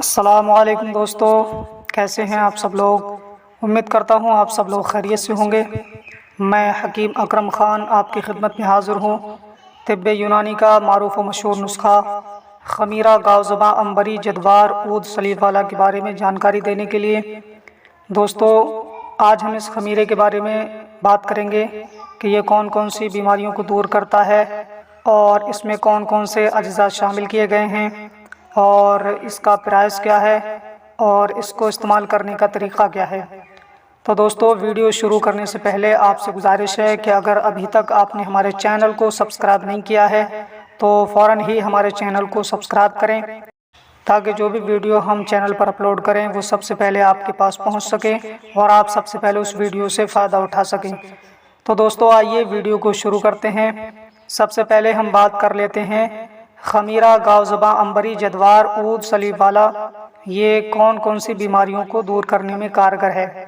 السلام علیکم دوستو، کیسے ہیں آپ سب لوگ؟ امید کرتا ہوں آپ سب لوگ خیریت سے ہوں گے۔ میں حکیم اکرم خان آپ کی خدمت میں حاضر ہوں۔ طب یونانی کا معروف و مشہور نسخہ خمیرہ گاؤ زباں عنبری جدوار عود صلیب والا کے بارے میں جانکاری دینے کے لیے دوستو آج ہم اس خمیرے کے بارے میں بات کریں گے کہ یہ کون کون سی بیماریوں کو دور کرتا ہے اور اس میں کون کون سے اجزاء شامل کیے گئے ہیں اور اس کا پرائس کیا ہے اور اس کو استعمال کرنے کا طریقہ کیا ہے۔ تو دوستو ویڈیو شروع کرنے سے پہلے آپ سے گزارش ہے کہ اگر ابھی تک آپ نے ہمارے چینل کو سبسکرائب نہیں کیا ہے تو فوراً ہی ہمارے چینل کو سبسکرائب کریں تاکہ جو بھی ویڈیو ہم چینل پر اپلوڈ کریں وہ سب سے پہلے آپ کے پاس پہنچ سکے اور آپ سب سے پہلے اس ویڈیو سے فائدہ اٹھا سکیں۔ تو دوستو آئیے ویڈیو کو شروع کرتے ہیں۔ سب سے پہلے ہم بات کر لیتے ہیں خمیرہ گاؤ زباں عنبری جدوار عود صلیب والا یہ کون کون سی بیماریوں کو دور کرنے میں کارگر ہے۔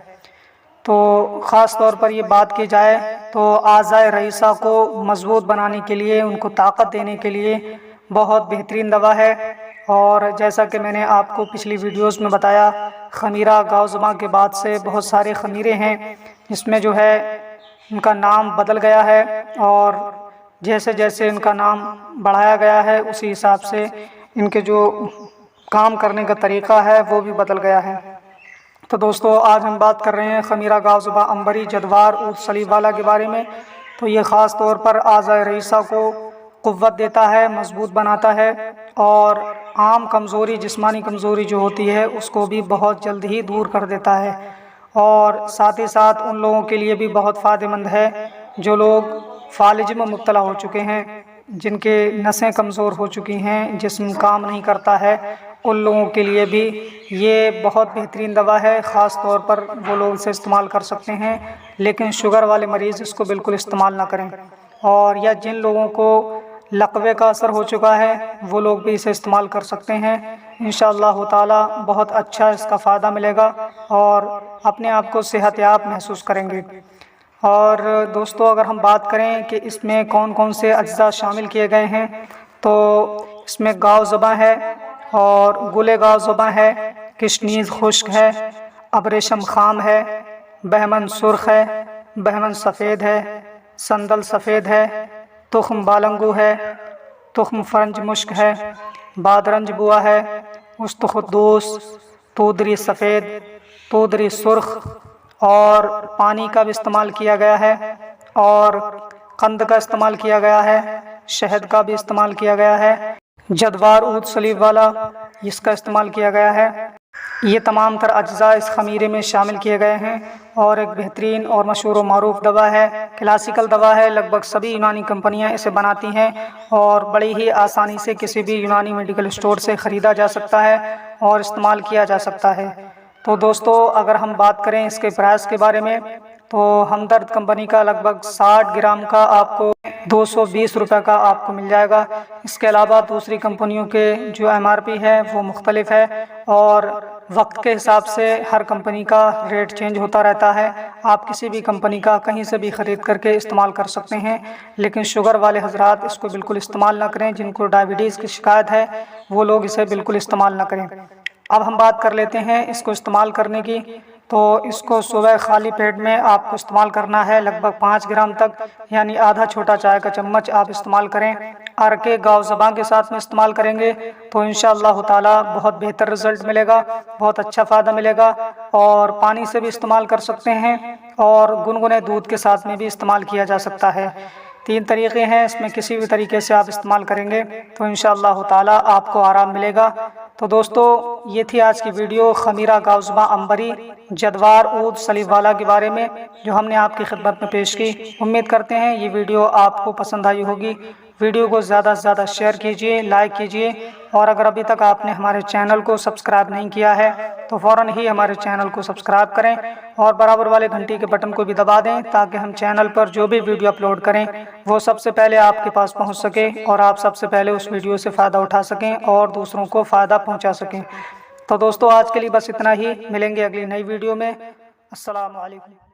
تو خاص طور پر یہ بات کی جائے تو اعضائے رئیسہ کو مضبوط بنانے کے لیے، ان کو طاقت دینے کے لیے بہت بہترین دوا ہے۔ اور جیسا کہ میں نے آپ کو پچھلی ویڈیوز میں بتایا، خمیرہ گاؤ زباں کے بعد سے بہت سارے خمیرے ہیں جس میں جو ہے ان کا نام بدل گیا ہے اور جیسے جیسے ان کا نام بڑھایا گیا ہے اسی حساب سے ان کے جو کام کرنے کا طریقہ ہے وہ بھی بدل گیا ہے۔ تو دوستو آج ہم بات کر رہے ہیں خمیرہ گاؤ زباں عنبری جدوار عود صلیب والا کے بارے میں۔ تو یہ خاص طور پر اعضائے رئیسہ کو قوت دیتا ہے، مضبوط بناتا ہے اور عام کمزوری، جسمانی کمزوری جو ہوتی ہے اس کو بھی بہت جلد ہی دور کر دیتا ہے۔ اور ساتھ ہی ساتھ ان لوگوں کے لیے بھی بہت فائدہ مند ہے جو لوگ فالج میں مبتلا ہو چکے ہیں، جن کے نسیں کمزور ہو چکی ہیں، جسم کام نہیں کرتا ہے، ان لوگوں کے لیے بھی یہ بہت بہترین دوا ہے۔ خاص طور پر وہ لوگ اسے استعمال کر سکتے ہیں، لیکن شوگر والے مریض اس کو بالکل استعمال نہ کریں، اور یا جن لوگوں کو لقوے کا اثر ہو چکا ہے وہ لوگ بھی اسے استعمال کر سکتے ہیں۔ انشاءاللہ تعالی بہت اچھا اس کا فائدہ ملے گا اور اپنے آپ کو صحت یاب محسوس کریں گے۔ اور دوستو اگر ہم بات کریں کہ اس میں کون کون سے اجزاء شامل کیے گئے ہیں تو اس میں گاؤ زباں ہے اور گل گاؤ زباں ہے، کشنیز خشک ہے، ابریشم خام ہے، بہمن سرخ ہے، بہمن سفید ہے، سندل سفید ہے، تخم بالنگو ہے، تخم فرنج مشک ہے، بادرنج بوا ہے، استخدوس، تودری سفید، تودری سرخ، اور پانی کا بھی استعمال کیا گیا ہے اور قند کا استعمال کیا گیا ہے، شہد کا بھی استعمال کیا گیا ہے، جدوار عود صلیب والا اس کا استعمال کیا گیا ہے۔ یہ تمام تر اجزاء اس خمیرے میں شامل کیے گئے ہیں اور ایک بہترین اور مشہور و معروف دوا ہے، کلاسیکل دوا ہے۔ لگ بھگ سبھی یونانی کمپنیاں اسے بناتی ہیں اور بڑی ہی آسانی سے کسی بھی یونانی میڈیکل اسٹور سے خریدا جا سکتا ہے اور استعمال کیا جا سکتا ہے۔ تو دوستو اگر ہم بات کریں اس کے پرائس کے بارے میں تو ہمدرد کمپنی کا لگ بھگ 60 گرام کا آپ کو 220 روپے کا آپ کو مل جائے گا۔ اس کے علاوہ دوسری کمپنیوں کے جو MRP ہے وہ مختلف ہے اور وقت کے حساب سے ہر کمپنی کا ریٹ چینج ہوتا رہتا ہے۔ آپ کسی بھی کمپنی کا کہیں سے بھی خرید کر کے استعمال کر سکتے ہیں، لیکن شوگر والے حضرات اس کو بالکل استعمال نہ کریں۔ جن کو ڈائبٹیز کی شکایت ہے وہ لوگ اسے بالکل استعمال نہ کریں۔ اب ہم بات کر لیتے ہیں اس کو استعمال کرنے کی۔ تو اس کو صبح خالی پیٹ میں آپ کو استعمال کرنا ہے، لگ بھگ 5 گرام تک، یعنی آدھا چھوٹا چائے کا چمچ آپ استعمال کریں۔ عرقے گاؤ زباں کے ساتھ میں استعمال کریں گے تو انشاءاللہ تعالی بہت بہتر رزلٹ ملے گا، بہت اچھا فائدہ ملے گا۔ اور پانی سے بھی استعمال کر سکتے ہیں اور گنگنے دودھ کے ساتھ میں بھی استعمال کیا جا سکتا ہے۔ 3 طریقے ہیں، اس میں کسی بھی طریقے سے آپ استعمال کریں گے تو انشاءاللہ تعالی آپ کو آرام ملے گا۔ تو دوستو یہ تھی آج کی ویڈیو خمیرہ گاؤ زباں عنبری جدوار عود صلیب والا کے بارے میں جو ہم نے آپ کی خدمت میں پیش کی۔ امید کرتے ہیں یہ ویڈیو آپ کو پسند آئی ہوگی۔ ویڈیو کو زیادہ سے زیادہ شیئر کیجئے، لائک کیجئے، اور اگر ابھی تک آپ نے ہمارے چینل کو سبسکرائب نہیں کیا ہے تو فوراً ہی ہمارے چینل کو سبسکرائب کریں اور برابر والے گھنٹی کے بٹن کو بھی دبا دیں تاکہ ہم چینل پر جو بھی ویڈیو اپلوڈ کریں وہ سب سے پہلے آپ کے پاس پہنچ سکے اور آپ سب سے پہلے اس ویڈیو سے فائدہ اٹھا سکیں اور دوسروں کو فائدہ پہنچا سکیں۔ تو دوستو آج کے لیے بس اتنا ہی، ملیں گے اگلی نئی ویڈیو میں۔ السلام علیکم۔